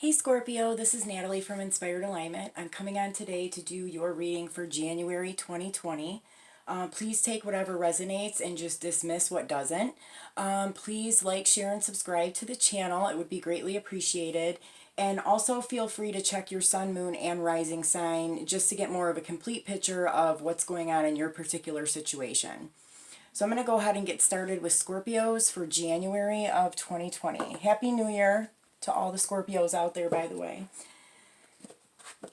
Hey Scorpio, this is Natalie from Inspired Alignment. I'm coming on today to do your reading for January 2020. Please take whatever resonates and just dismiss what doesn't. Please like, share, and subscribe to the channel. It would be greatly appreciated. And also feel free to check your sun, moon, and rising sign just to get more of a complete picture of what's going on in your particular situation. So I'm going to go ahead and get started with Scorpios for January of 2020. Happy New Year to all the Scorpios out there, by the way.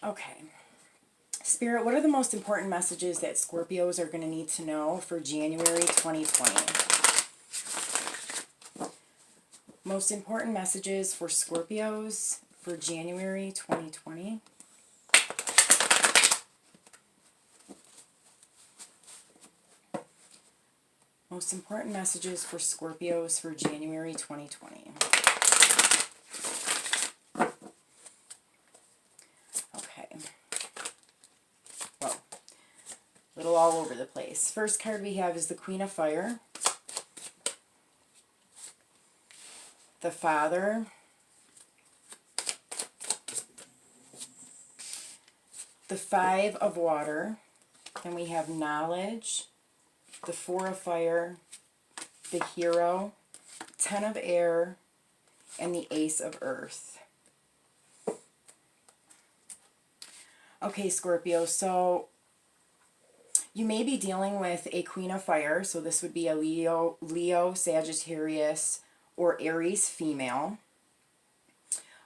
Okay. Spirit, what are the most important messages that Scorpios are going to need to know for January 2020? Most important messages for Scorpios for January 2020. Most important messages for Scorpios for January 2020. Little all over the place. First card we have is the Queen of Fire, the Father, the Five of Water, then we have Knowledge, the Four of Fire, the Hero, Ten of Air, and the Ace of Earth. Okay, Scorpio, so you may be dealing with a Queen of Fire, so this would be a Leo, Sagittarius, or Aries female.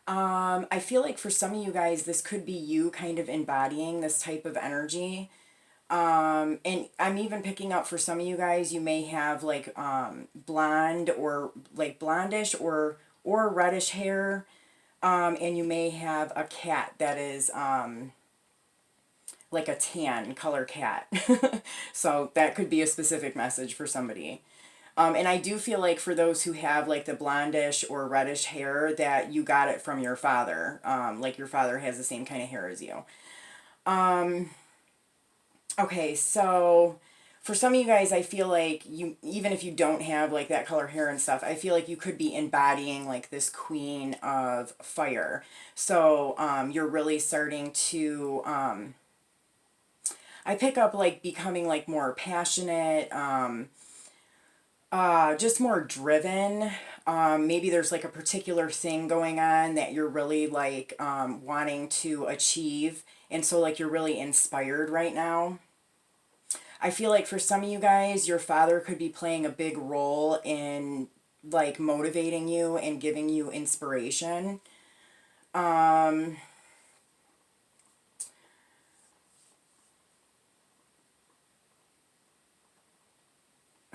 I feel like for some of you guys, this could be you kind of embodying this type of energy. And I'm even picking up for some of you guys, you may have like blonde or like blondish or reddish hair. And you may have a cat that is like a tan color cat. So that could be a specific message for somebody. And I do feel like for those who have like the blondish or reddish hair that you got it from your father. Like your father has the same kind of hair as you. Okay, so for some of you guys, I feel like you, even if you don't have like that color hair and stuff, I feel like you could be embodying like this Queen of Fire. So you're really starting to I pick up like becoming like more passionate, just more driven. Maybe there's like a particular thing going on that you're really like wanting to achieve. And so like you're really inspired right now. I feel like for some of you guys, your father could be playing a big role in like motivating you and giving you inspiration.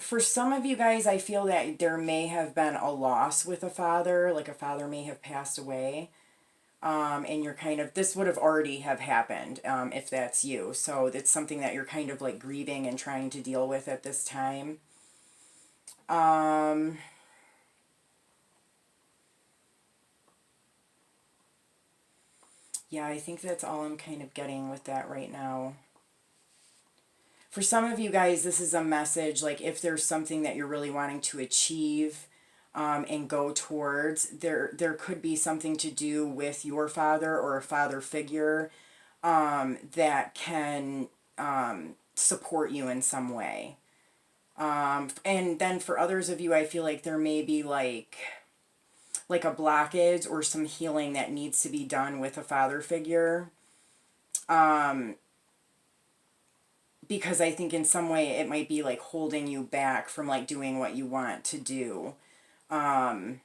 For some of you guys, I feel that there may have been a loss with a father, like a father may have passed away. And you're kind of, this would have already have happened if that's you. So it's something that you're kind of like grieving and trying to deal with at this time. Yeah, I think that's all I'm kind of getting with that right now. For some of you guys, this is a message, like if there's something that you're really wanting to achieve and go towards, there could be something to do with your father or a father figure that can support you in some way. And then for others of you, I feel like there may be like a blockage or some healing that needs to be done with a father figure. Because I think in some way it might be like holding you back from like doing what you want to do. But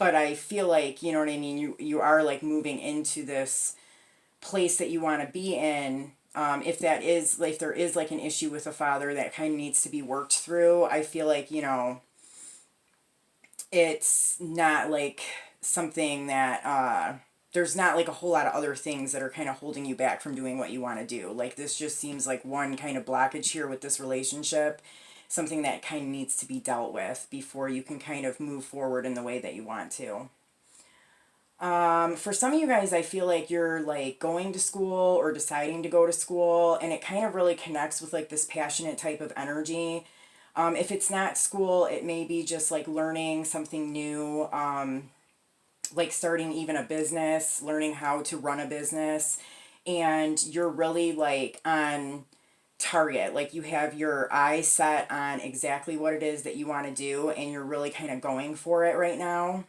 I feel like, you know what I mean, you are like moving into this place that you want to be in. If there is like an issue with a father that kind of needs to be worked through, I feel like, you know, it's not like something that there's not like a whole lot of other things that are kind of holding you back from doing what you want to do. Like this just seems like one kind of blockage here with this relationship, something that kind of needs to be dealt with before you can kind of move forward in the way that you want to. For some of you guys, I feel like you're like going to school or deciding to go to school, and it kind of really connects with like this passionate type of energy. If it's not school, it may be just like learning something new, like starting even a business, learning how to run a business, and you're really like on target. Like you have your eyes set on exactly what it is that you want to do, and you're really kind of going for it right now.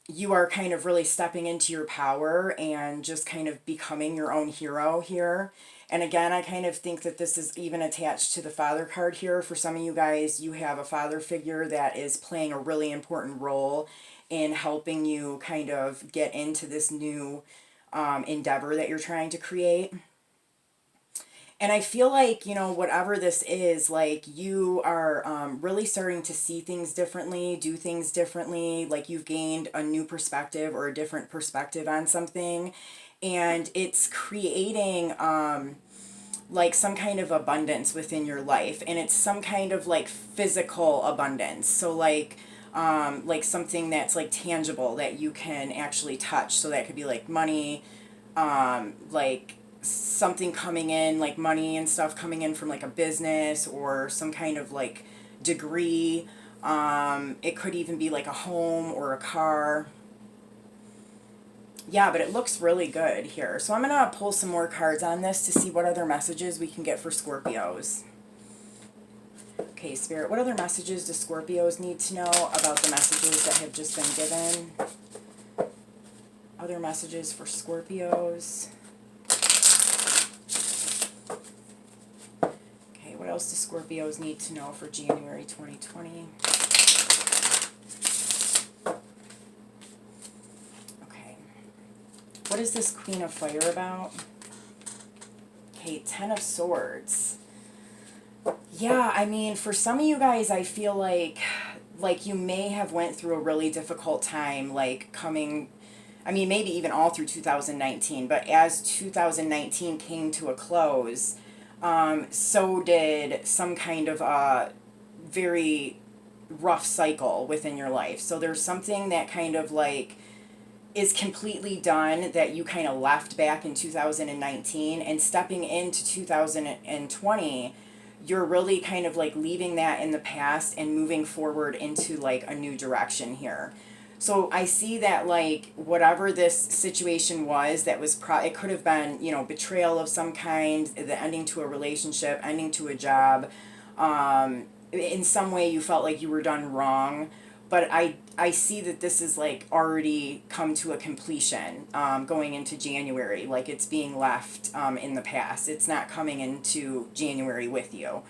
You are kind of really stepping into your power and just kind of becoming your own hero here. And again, I kind of think that this is even attached to the father card here. For some of you guys, you have a father figure that is playing a really important role in helping you kind of get into this new endeavor that you're trying to create. And I feel like, you know, whatever this is, like you are really starting to see things differently, do things differently, like you've gained a new perspective or a different perspective on something. And it's creating like some kind of abundance within your life. And it's some kind of like physical abundance. So like something that's like tangible that you can actually touch. So that could be like money, like something coming in, like money and stuff coming in from like a business or some kind of like degree. It could even be like a home or a car. Yeah, but it looks really good here. So I'm going to pull some more cards on this to see what other messages we can get for Scorpios. Okay, Spirit, what other messages do Scorpios need to know about the messages that have just been given? Other messages for Scorpios. Okay, what else do Scorpios need to know for January 2020? Okay. What is this Queen of Fire about? Okay, Ten of Swords. Yeah, I mean, for some of you guys, I feel like you may have went through a really difficult time, like coming, I mean, maybe even all through 2019, but as 2019 came to a close, so did some kind of a very rough cycle within your life. So there's something that kind of like is completely done that you kind of left back in 2019, and stepping into 2020, you're really kind of like leaving that in the past and moving forward into like a new direction here. So I see that like whatever this situation was, that was it could have been, you know, betrayal of some kind, the ending to a relationship, ending to a job. In some way you felt like you were done wrong, but I see that this is like already come to a completion, going into January. Like it's being left in the past. It's not coming into January with you.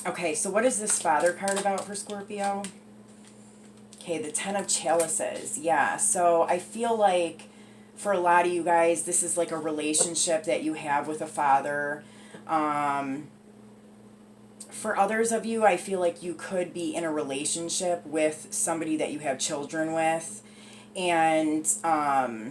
Okay, so what is this Father card about for Scorpio? Okay, the Ten of Chalices. Yeah, so I feel like for a lot of you guys, this is like a relationship that you have with a father. For others of you, I feel like you could be in a relationship with somebody that you have children with. And I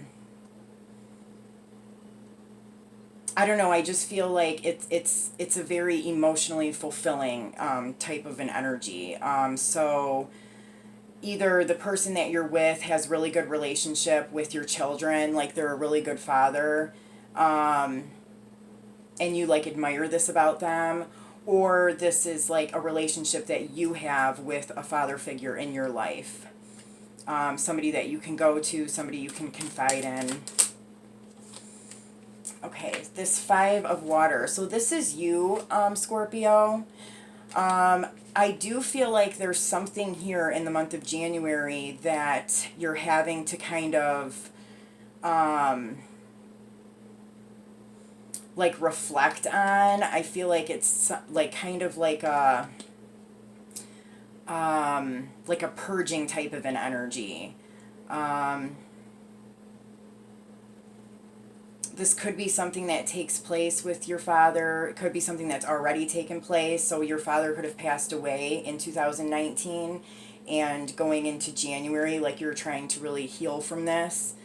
don't know, I just feel like it's a very emotionally fulfilling type of an energy. So either the person that you're with has really good relationship with your children, like they're a really good father, and you like admire this about them, or this is like a relationship that you have with a father figure in your life. Somebody that you can go to, somebody you can confide in. Okay, this Five of Water. So this is you, Scorpio. I do feel like there's something here in the month of January that you're having to kind of like reflect on. I feel like it's like kind of like a purging type of an energy. This could be something that takes place with your father. It could be something that's already taken place. So your father could have passed away in 2019, and going into January, like you're trying to really heal from this.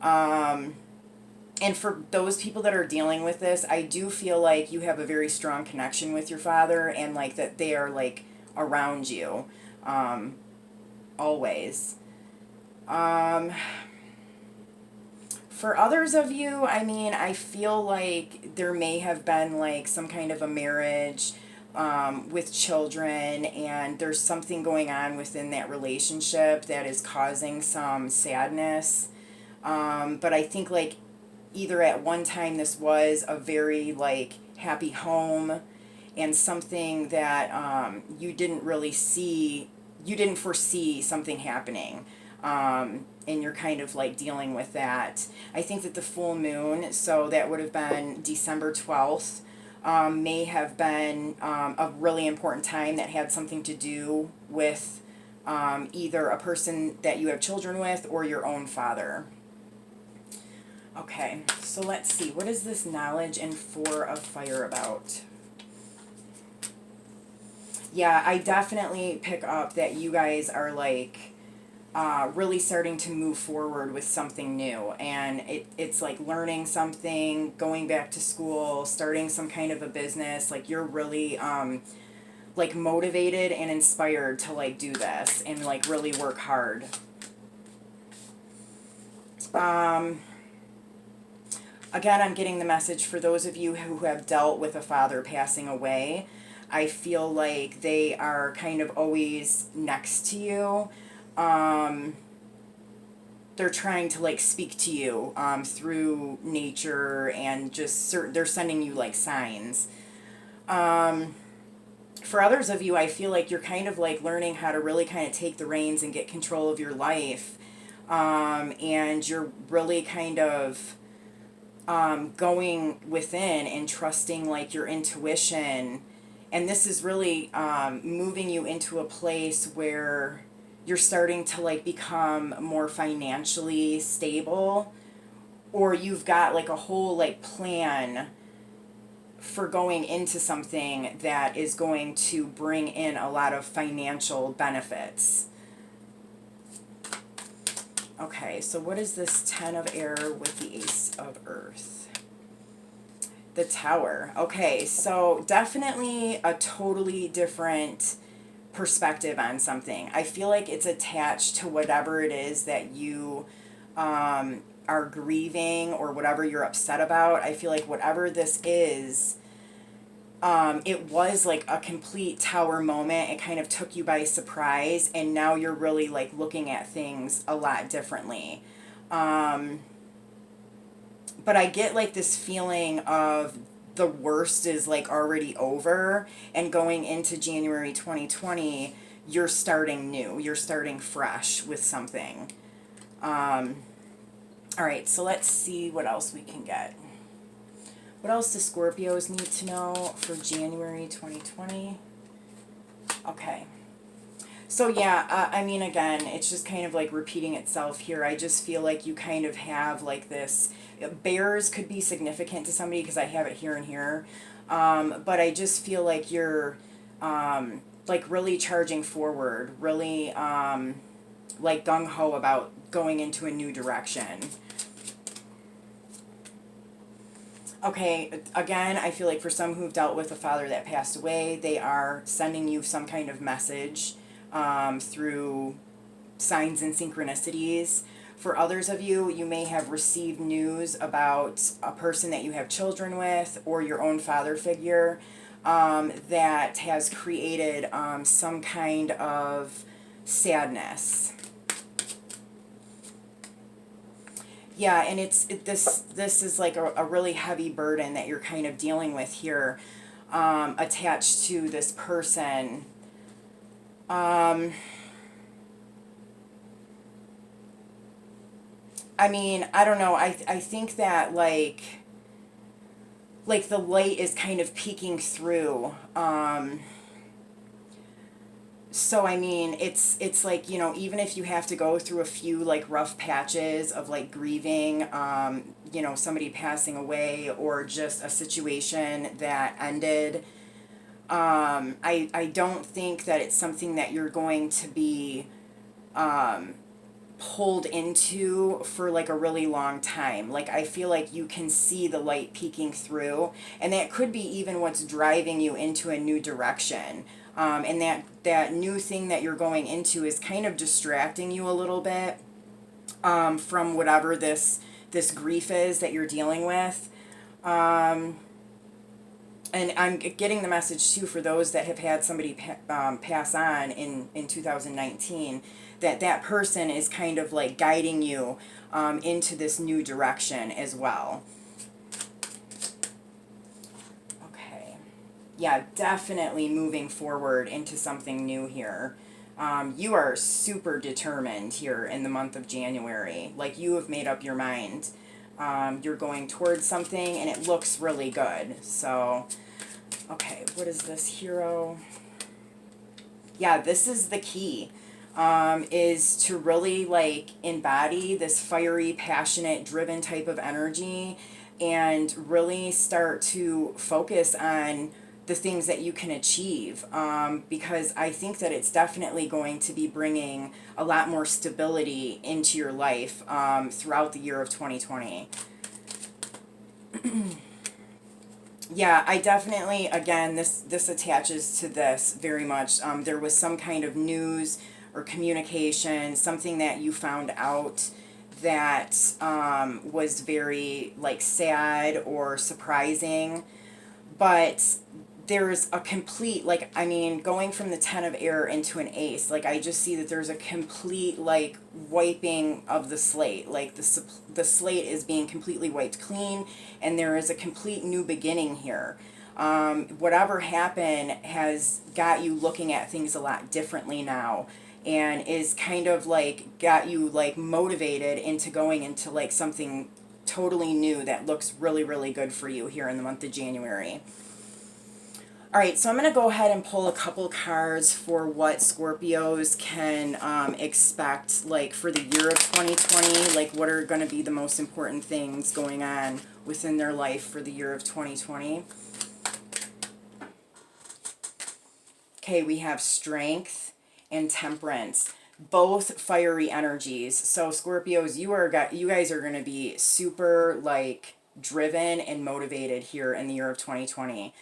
And for those people that are dealing with this, I do feel like you have a very strong connection with your father, and like that they are like around you, always. For others of you, I mean, I feel like there may have been like some kind of a marriage, with children, and there's something going on within that relationship that is causing some sadness. But I think like either at one time this was a very like happy home and something that you didn't really see, you didn't foresee something happening. And you're kind of like dealing with that. I think that the full moon, so that would have been December 12th, may have been a really important time that had something to do with either a person that you have children with or your own father. Okay, so let's see. What is this knowledge and Four of Fire about? Yeah, I definitely pick up that you guys are like really starting to move forward with something new. And it's like learning something, going back to school, starting some kind of a business. Like you're really like motivated and inspired to like do this and like really work hard. Again, I'm getting the message for those of you who have dealt with a father passing away. I feel like they are kind of always next to you. They're trying to like speak to you through nature and just they're sending you like signs. For others of you, I feel like you're kind of like learning how to really kind of take the reins and get control of your life. And you're really kind of going within and trusting like your intuition. And this is really moving you into a place where you're starting to like become more financially stable, or you've got like a whole like plan for going into something that is going to bring in a lot of financial benefits. Okay, so what is this Ten of Air with the Ace of Earth? The Tower. Okay, so definitely a totally different perspective on something. I feel like it's attached to whatever it is that you are grieving or whatever you're upset about. I feel like whatever this is, it was like a complete tower moment. It kind of took you by surprise, and now you're really like looking at things a lot differently. But I get like this feeling of the worst is like already over, and going into January 2020, you're starting new. You're starting fresh with something. All right, so let's see what else we can get. What else do Scorpios need to know for January 2020? Okay. So yeah, I mean, again, it's just kind of like repeating itself here. I just feel like you kind of have like this, bears could be significant to somebody because I have it here and here. But I just feel like you're like really charging forward, really like gung-ho about going into a new direction. Okay, again, I feel like for some who've dealt with a father that passed away, they are sending you some kind of message through signs and synchronicities. For others of you, you may have received news about a person that you have children with or your own father figure that has created some kind of sadness. Yeah, and this is like a really heavy burden that you're kind of dealing with here, attached to this person. I mean, I don't know. I think that like the light is kind of peeking through. So I mean, it's like, you know, even if you have to go through a few like rough patches of like grieving, you know, somebody passing away or just a situation that ended, I don't think that it's something that you're going to be pulled into for like a really long time. Like I feel like you can see the light peeking through, and that could be even what's driving you into a new direction. And that new thing that you're going into is kind of distracting you a little bit from whatever this grief is that you're dealing with. And I'm getting the message too for those that have had somebody pass on in 2019, that that person is kind of like guiding you into this new direction as well. Okay. Yeah, definitely moving forward into something new here. You are super determined here in the month of January. Like, you have made up your mind. You're going towards something and it looks really good. So, okay, what is this, hero? Yeah, this is the key. Is to really like embody this fiery, passionate, driven type of energy and really start to focus on the things that you can achieve, because I think that it's definitely going to be bringing a lot more stability into your life throughout the year of 2020. Yeah, I definitely, again, this attaches to this very much. There was some kind of news or communication, something that you found out that was very like sad or surprising, but there's a complete, like, I mean, going from the 10 of air into an ace, like, I just see that there's a complete like wiping of the slate, like the slate is being completely wiped clean, and there is a complete new beginning here. Whatever happened has got you looking at things a lot differently now, and is kind of like got you like motivated into going into like something totally new that looks really, really good for you here in the month of January. All right, so I'm going to go ahead and pull a couple cards for what Scorpios can expect, like, for the year of 2020. Like, what are going to be the most important things going on within their life for the year of 2020. Okay, we have Strength and Temperance, both fiery energies. So Scorpios, you guys are going to be super like driven and motivated here in the year of 2020.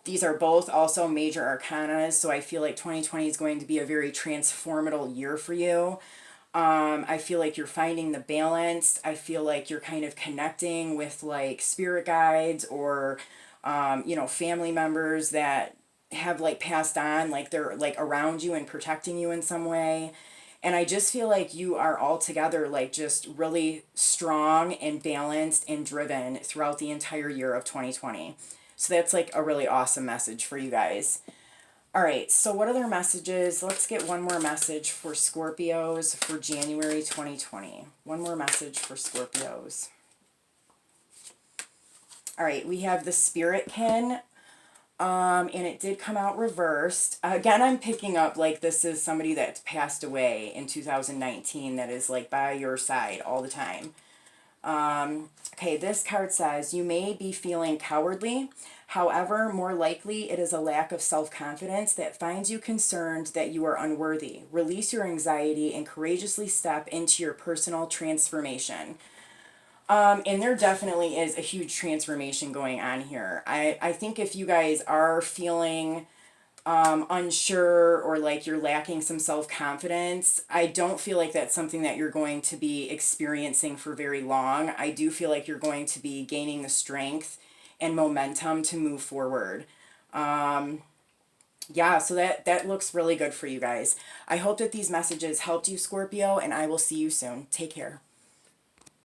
These are both also major arcanas, so I feel like 2020 is going to be a very transformative year for you. I feel like you're finding the balance. I feel like you're kind of connecting with like spirit guides or, family members that have like passed on, like they're like around you and protecting you in some way. And I just feel like you are all together, like just really strong and balanced and driven throughout the entire year of 2020. So that's like a really awesome message for you guys. All right, so what other messages? Let's get one more message for Scorpios for January 2020. One more message for Scorpios. All right, we have the Spiritkin, and it did come out reversed. Again, I'm picking up like this is somebody that's passed away in 2019 that is like by your side all the time. Okay, this card says, you may be feeling cowardly. However, more likely it is a lack of self-confidence that finds you concerned that you are unworthy. Release your anxiety and courageously step into your personal transformation. And there definitely is a huge transformation going on here. I think if you guys are feeling unsure or like you're lacking some self-confidence, I don't feel like that's something that you're going to be experiencing for very long. I do feel like you're going to be gaining the strength and momentum to move forward. Yeah, so that looks really good for you guys. I hope that these messages helped you, Scorpio, and I will see you soon. Take care.